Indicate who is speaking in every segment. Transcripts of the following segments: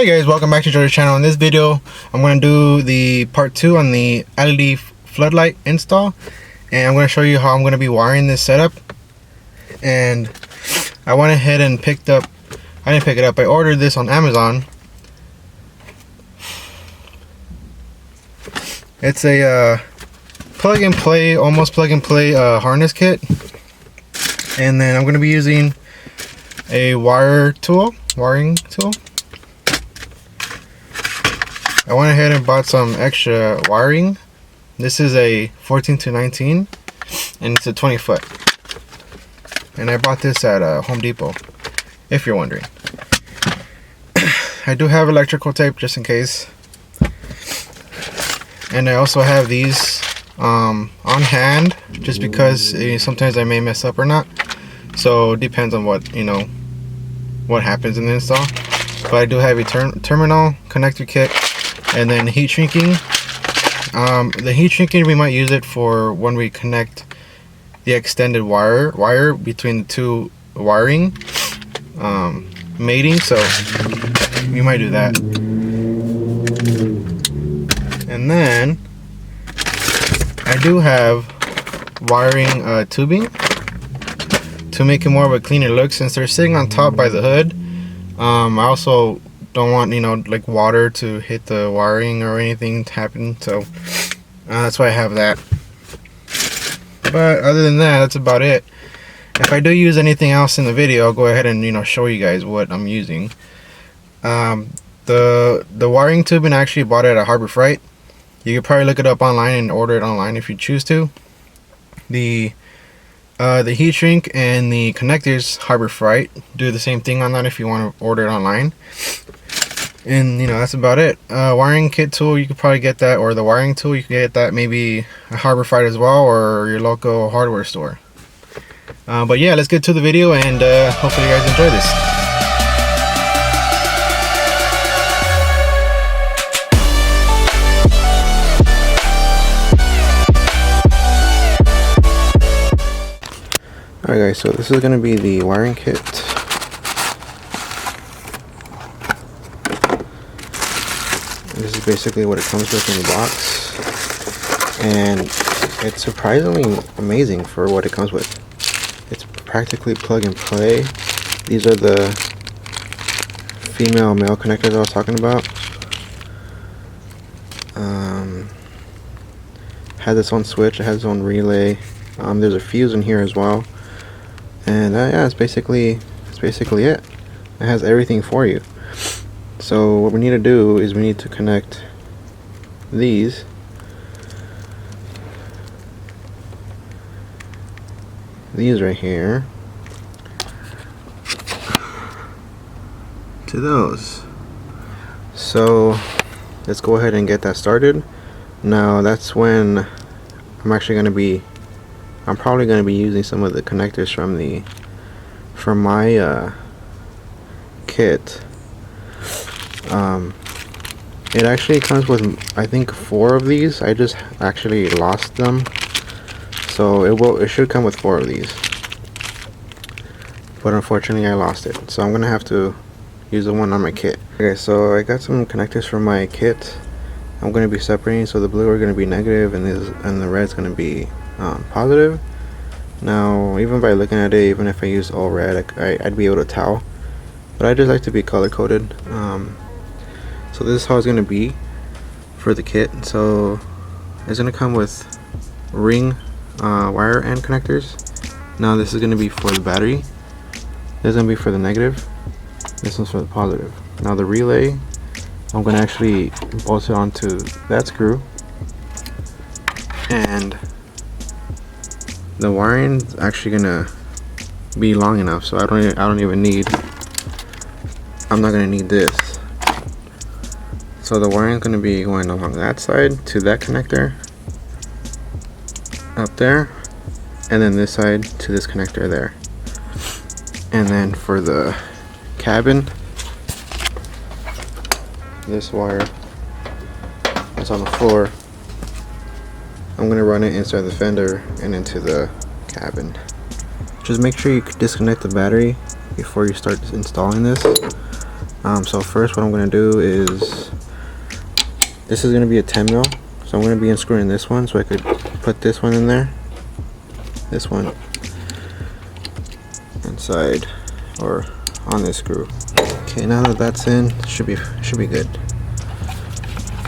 Speaker 1: Hey guys, welcome back to George's channel. In this video, I'm going to do the part 2 on the LED floodlight install, and I'm going to show you how I'm going to be wiring this setup. And I went ahead and I didn't pick it up, I ordered this on Amazon. It's a plug and play, almost plug and play harness kit. And then I'm going to be using a wiring tool. I went ahead and bought some extra wiring. This is a 14 to 19 and it's a 20 foot. And I bought this at Home Depot, if you're wondering. I do have electrical tape just in case. And I also have these on hand just because sometimes I may mess up or not. So it depends on what happens in the install. But I do have a terminal connector kit. And then heat shrinking. The heat shrinking, we might use it for when we connect the extended wire between the two wiring mating, so we might do that. And then I do have wiring tubing to make it more of a cleaner look, since they're sitting on top by the hood. I also don't want like water to hit the wiring or anything to happen, so that's why I have that. But other than that, that's about it. If I do use anything else in the video, I'll go ahead and show you guys what I'm using. The wiring tubing, I actually bought it at Harbor Freight. You could probably look it up online and order it online if you choose to. The heat shrink and the connectors, Harbor Freight, do the same thing on that if you want to order it online. And that's about it. Wiring kit tool, you could probably get that, or the wiring tool, you could get that maybe at Harbor Freight as well, or your local hardware store. But yeah, let's get to the video, and hopefully you guys enjoy this. Alright guys, so this is going to be the wiring kit. This is basically what it comes with in the box, and it's surprisingly amazing for what it comes with. It's practically plug and play. These are the female-male connectors I was talking about. Has its own switch, it has its own relay. There's a fuse in here as well. And yeah, that's basically it. It has everything for you. So what we need to do is we need to connect these right here to those. So let's go ahead and get that started. Now that's when I'm probably going to be using some of the connectors from my kit. It actually comes with, I think, 4 of these. I just actually lost them, so it should come with 4 of these, but unfortunately I lost it, so I'm gonna have to use the one on my kit. Okay, so I got some connectors from my kit. I'm gonna be separating, so the blue are gonna be negative and the red's gonna be positive. Now, even by looking at it, even if I use all red, I'd be able to tell, but I just like to be color coded. So this is how it's going to be for the kit. So it's going to come with ring wire and connectors. Now this is going to be for the battery. This is going to be for the negative. This one's for the positive. Now the relay, I'm going to actually bolt it onto that screw, and the wiring is actually going to be long enough, so I'm not going to need this. So the wiring is going to be going along that side to that connector up there, and then this side to this connector there. And then for the cabin, this wire that's on the floor, I'm going to run it inside the fender and into the cabin. Just make sure you disconnect the battery before you start installing this. So first what I'm going to do is, this is going to be a 10 mil, so I'm going to be unscrewing this one so I could put this one in there, this one inside or on this screw. Okay, now that that's in, should be good.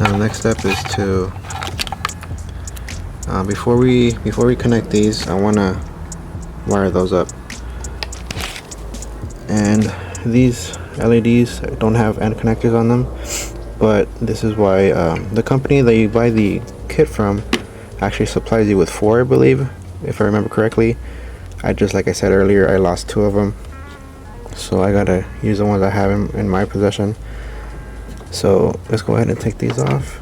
Speaker 1: Now the next step is to before we connect these, I want to wire those up. And these LEDs don't have end connectors on them, but this is why the company that you buy the kit from actually supplies you with 4, I believe, if I remember correctly. Like I said earlier, I lost 2 of them, so I gotta use the ones I have in my possession. So let's go ahead and take these off.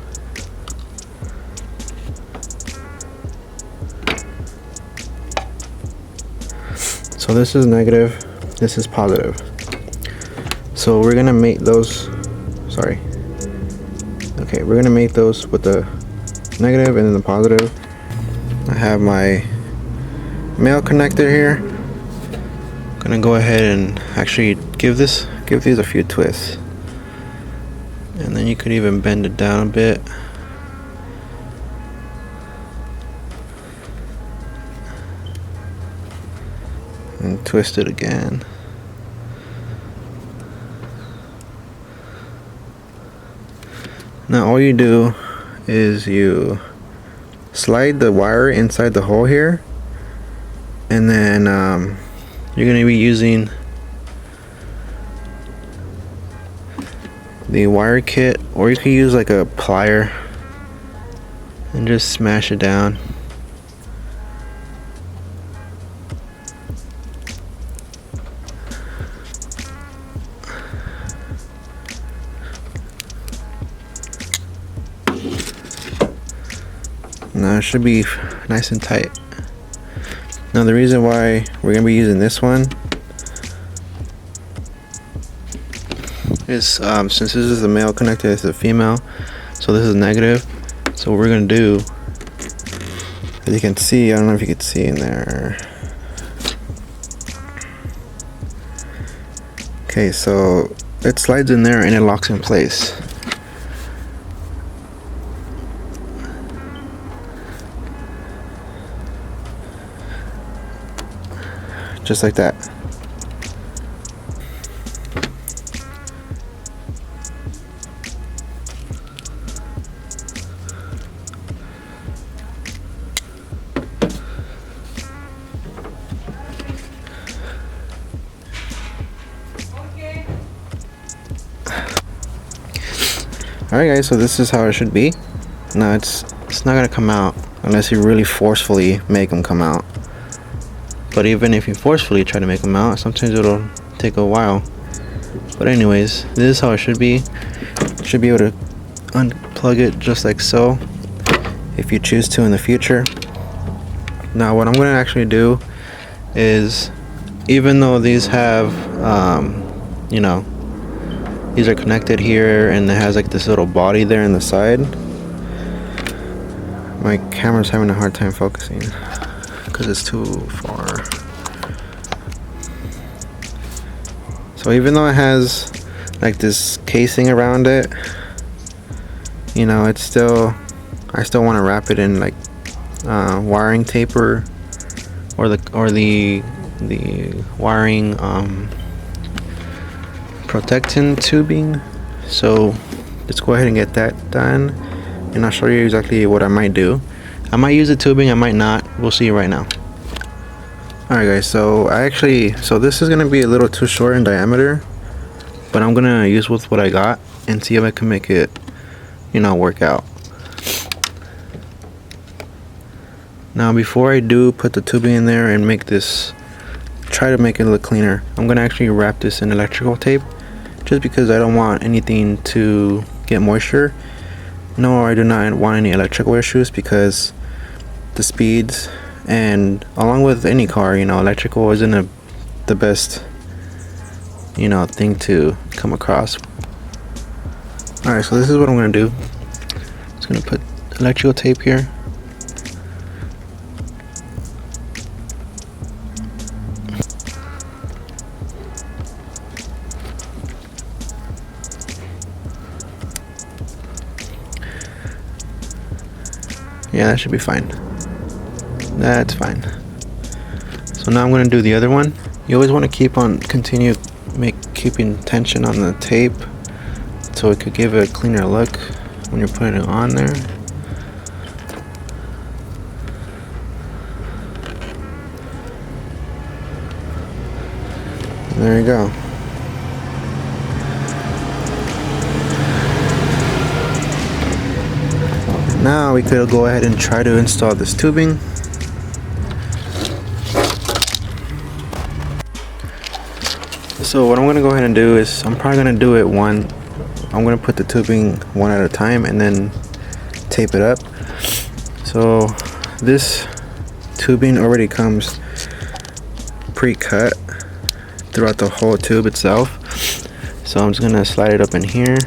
Speaker 1: So this is negative, this is positive. So we're gonna make those, we're gonna make those with the negative and then the positive. I have my male connector here. I'm gonna go ahead and actually give these a few twists. And then you could even bend it down a bit. And twist it again. Now all you do is you slide the wire inside the hole here, and then you're going to be using the wire kit, or you could use like a plier and just smash it down. Now it should be nice and tight. Now the reason why we're going to be using this one is since this is the male connector, this is the female, so this is negative. So what we're going to do, as you can see, I don't know if you can see in there. Okay, so it slides in there and it locks in place. Just like that. Alright guys, so this is how it should be. Now it's not gonna come out unless you really forcefully make them come out. But even if you forcefully try to make them out, sometimes it'll take a while. But anyways, this is how it should be. You should be able to unplug it just like so, if you choose to in the future. Now what I'm going to actually do is, even though these have, you know, these are connected here and it has like this little body there in the side, my camera's having a hard time focusing because it's too far. So even though it has like this casing around it, you know, I still want to wrap it in like wiring tape or the wiring protecting tubing. So let's go ahead and get that done, and I'll show you exactly what I might do. I might use the tubing, I might not. We'll see right now. Alright guys, so this is going to be a little too short in diameter, but I'm going to use with what I got and see if I can make it, you know, work out. Now before I do put the tubing in there and try to make it look cleaner, I'm going to actually wrap this in electrical tape, just because I don't want anything to get moisture. No, I do not want any electrical issues, because the speeds, and along with any car, you know, electrical isn't the best, you know, thing to come across. Alright, so this is what I'm going to do. I'm just going to put electrical tape here. Yeah, that should be fine. That's fine. So now I'm going to do the other one. You always want to keeping tension on the tape so it could give a cleaner look when you're putting it on there. There you go. Now we could go ahead and try to install this tubing. So what I'm going to go ahead and do is I'm probably going to do it I'm going to put the tubing one at a time and then tape it up. So this tubing already comes pre-cut throughout the whole tube itself. So I'm just going to slide it up in here.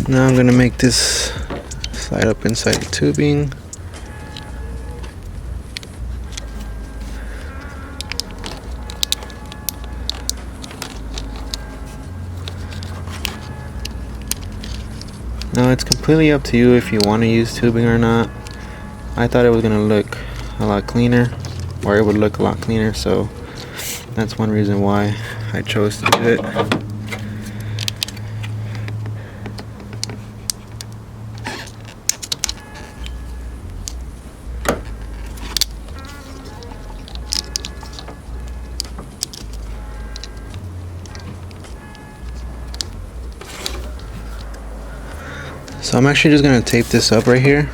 Speaker 1: Now I'm going to make this slide up inside the tubing. Now it's completely up to you if you want to use tubing or not. I thought it was going to look a lot cleaner, or it would look a lot cleaner, so that's one reason why I chose to do it. So I'm actually just going to tape this up right here.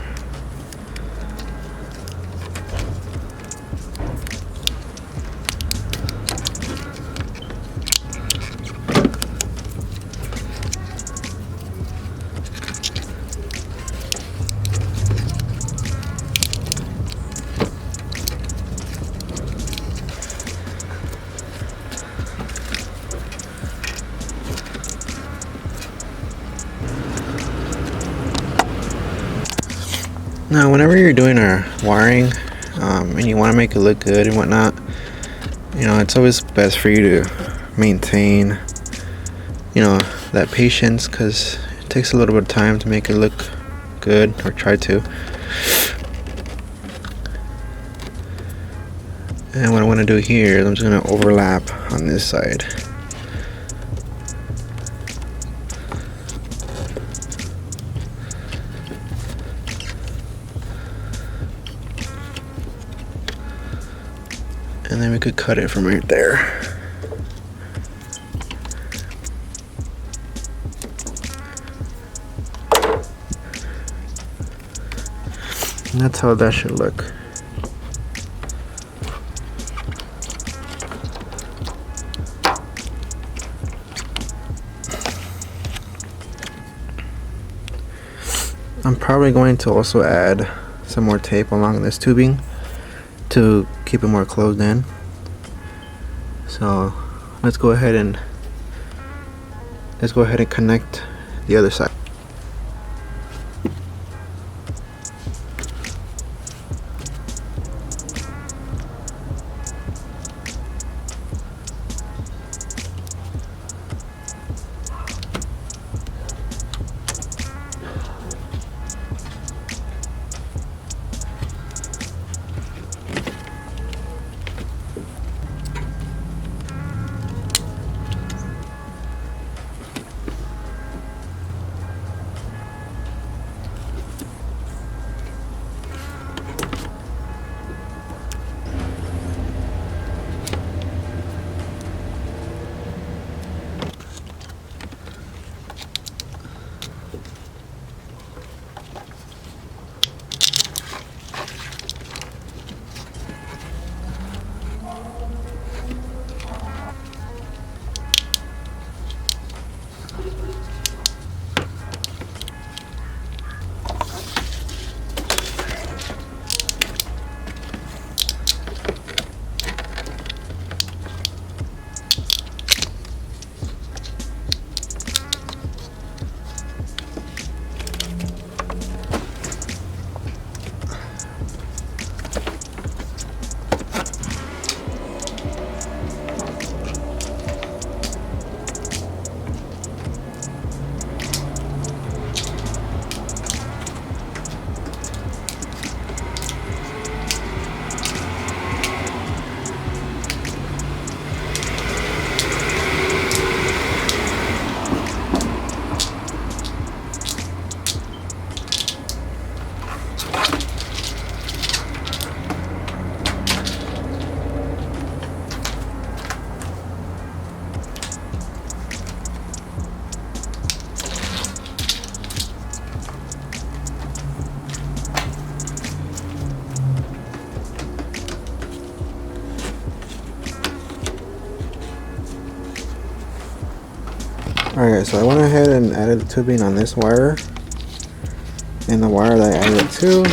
Speaker 1: Now whenever you're doing our wiring and you want to make it look good and whatnot, you know, it's always best for you to maintain, you know, that patience, because it takes a little bit of time to make it look good, or try to. And what I want to do here is I'm just going to overlap on this side. And then we could cut it from right there. And that's how that should look. I'm probably going to also add some more tape along this tubing to keep it more closed in. So let's go ahead and connect the other side. Alright, so I went ahead and added the tubing on this wire, and the wire that I added it to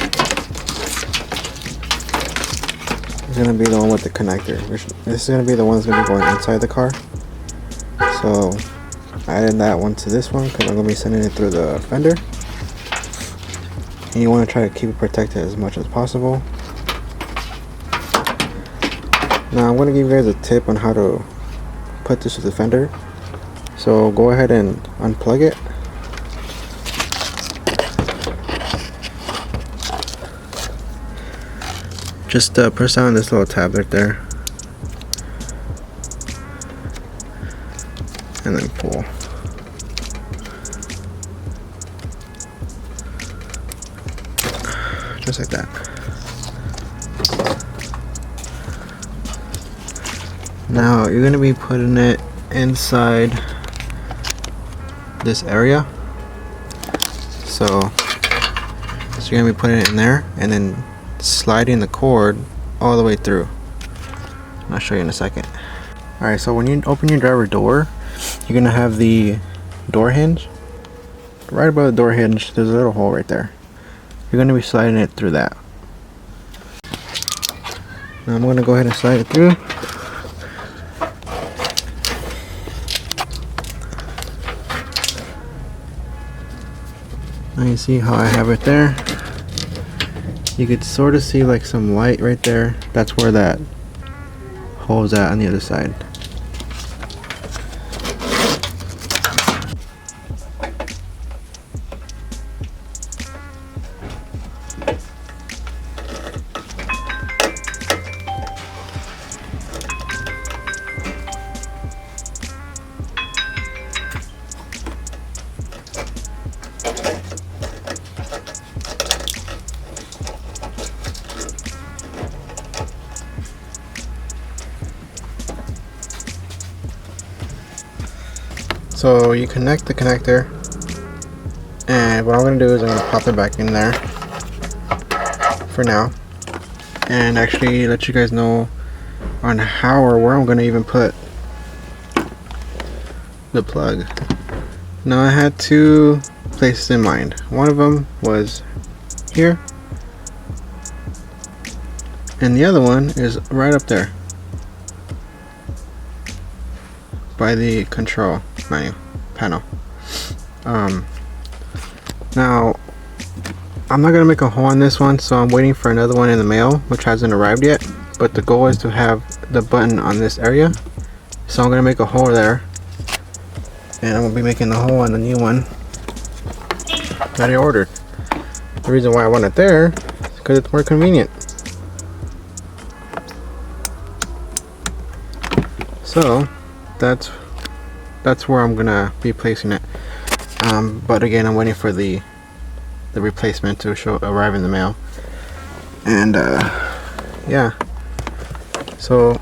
Speaker 1: is going to be the one with the connector. This is going to be the one that's going to be going inside the car. So I added that one to this one because I'm going to be sending it through the fender. And you want to try to keep it protected as much as possible. Now I'm going to give you guys a tip on how to put this to the fender. So go ahead and unplug it. Just press down this little tab right there. And then pull. Just like that. Now you're going to be putting it inside this area. So you're going to be putting it in there and then sliding the cord all the way through. I'll show you in a second. Alright, so when you open your driver door, you're going to have the door hinge. Right above the door hinge, there's a little hole right there. You're going to be sliding it through that. Now I'm going to go ahead and slide it through. Now you see how I have it there. You could sort of see like some light right there. That's where that hole's at on the other side. So you connect the connector, and what I'm going to do is I'm going to pop it back in there for now, and actually let you guys know on how or where I'm going to even put the plug. Now I had two places in mind. One of them was here, and the other one is right up there by the control panel. Now I'm not gonna make a hole on this one, so I'm waiting for another one in the mail which hasn't arrived yet, but the goal is to have the button on this area, so I'm gonna make a hole there, and I'm gonna be making the hole on the new one that I ordered. The reason why I want it there is because it's more convenient. So that's where I'm gonna be placing it, but again I'm waiting for the replacement to arrive in the mail. And yeah, so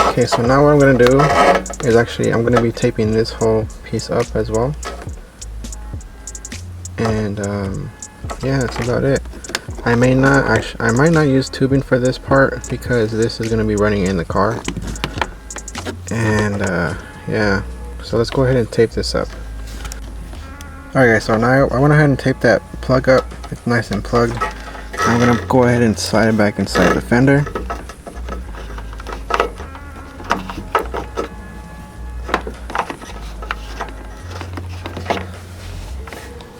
Speaker 1: okay, so now what I'm gonna do is actually I'm gonna be taping this whole piece up as well, and yeah, that's about it. I might not use tubing for this part because this is gonna be running in the car. And yeah, so let's go ahead and tape this up. Alright guys, so now I went ahead and taped that plug up. It's nice and plugged. I'm gonna go ahead and slide it back inside the fender.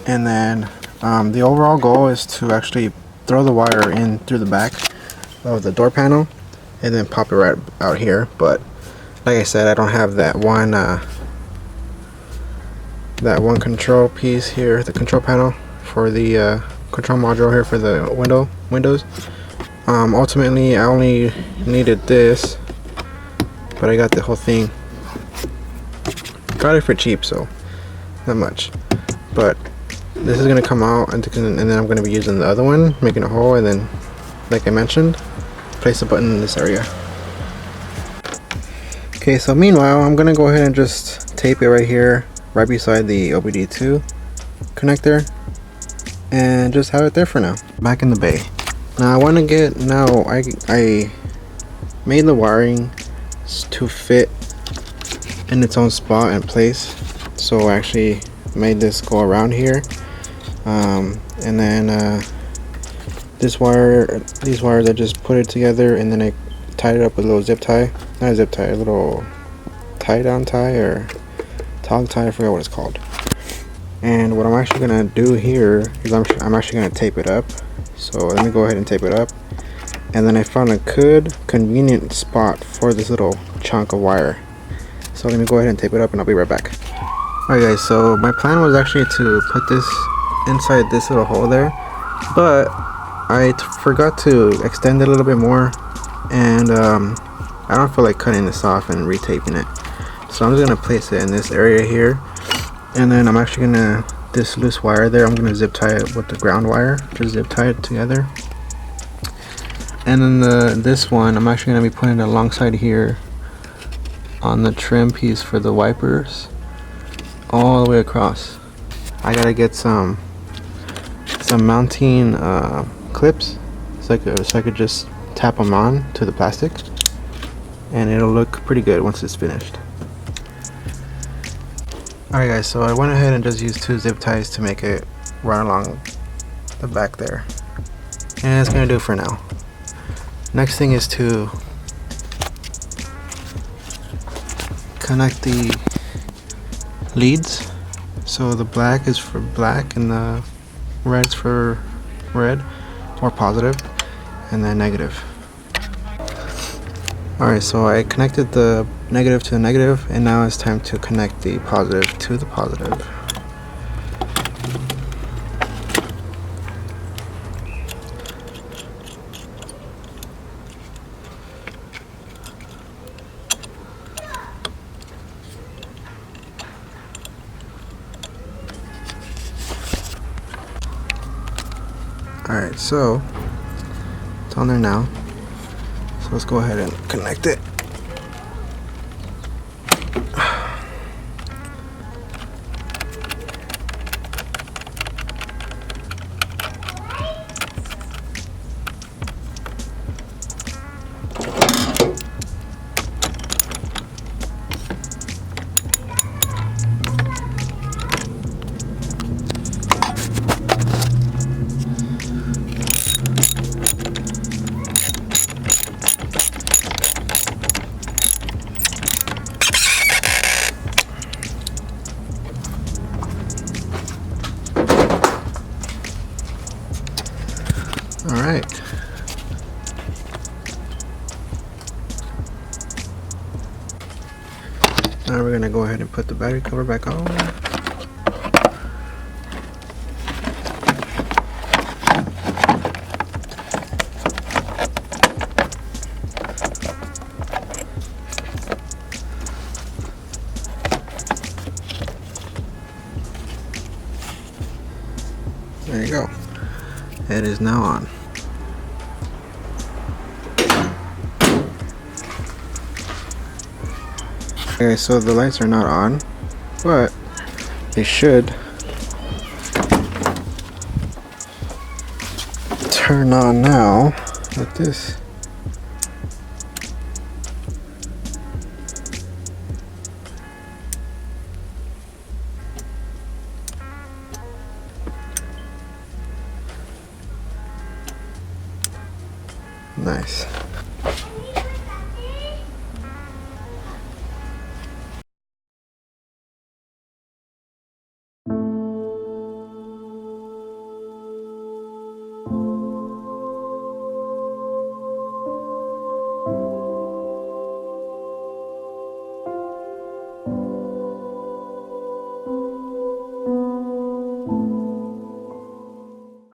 Speaker 1: And then the overall goal is to actually throw the wire in through the back of the door panel and then pop it right out here. But like I said, I don't have that one control piece here, the control panel for the control module here for the windows. Ultimately I only needed this, but I got the whole thing. Got it for cheap, so not much. But this is gonna come out, and then I'm gonna be using the other one, making a hole, and then like I mentioned, place a button in this area. Okay, so meanwhile I'm gonna go ahead and just tape it right here, right beside the OBD2 connector, and just have it there for now. Back in the bay. Now I want to I made the wiring to fit in its own spot and place. So I actually made this go around here, and then these wires, I just put it together, and then I tied it up with a little zip tie, not a zip tie, a little tie down tie or tog tie, I forgot what it's called. And what I'm actually gonna do here is I'm actually gonna tape it up. So let me go ahead and tape it up. And then I found a good convenient spot for this little chunk of wire. So let me go ahead and tape it up and I'll be right back. Alright guys, so my plan was actually to put this inside this little hole there, but I forgot to extend it a little bit more, and I don't feel like cutting this off and retaping it. So I'm just gonna place it in this area here, and then I'm actually gonna, this loose wire there, I'm gonna zip tie it with the ground wire, just zip tie it together. And then this one, I'm actually gonna be putting it alongside here on the trim piece for the wipers, all the way across. I gotta get some mounting clips so I could just tap them on to the plastic, and it'll look pretty good once it's finished. Alright guys, so I went ahead and just used 2 zip ties to make it run along the back there, and it's gonna do for now. Next thing is to connect the leads. So the black is for black and the red's for red, or positive, and then negative. Alright, so I connected the negative to the negative, and now it's time to connect the positive to the positive. Alright, so it's on there now. So let's go ahead and connect it. Alright. Now we're gonna go ahead and put the battery cover back on. There you go. It is now on. Okay, so the lights are not on, but they should turn on now with this. Nice.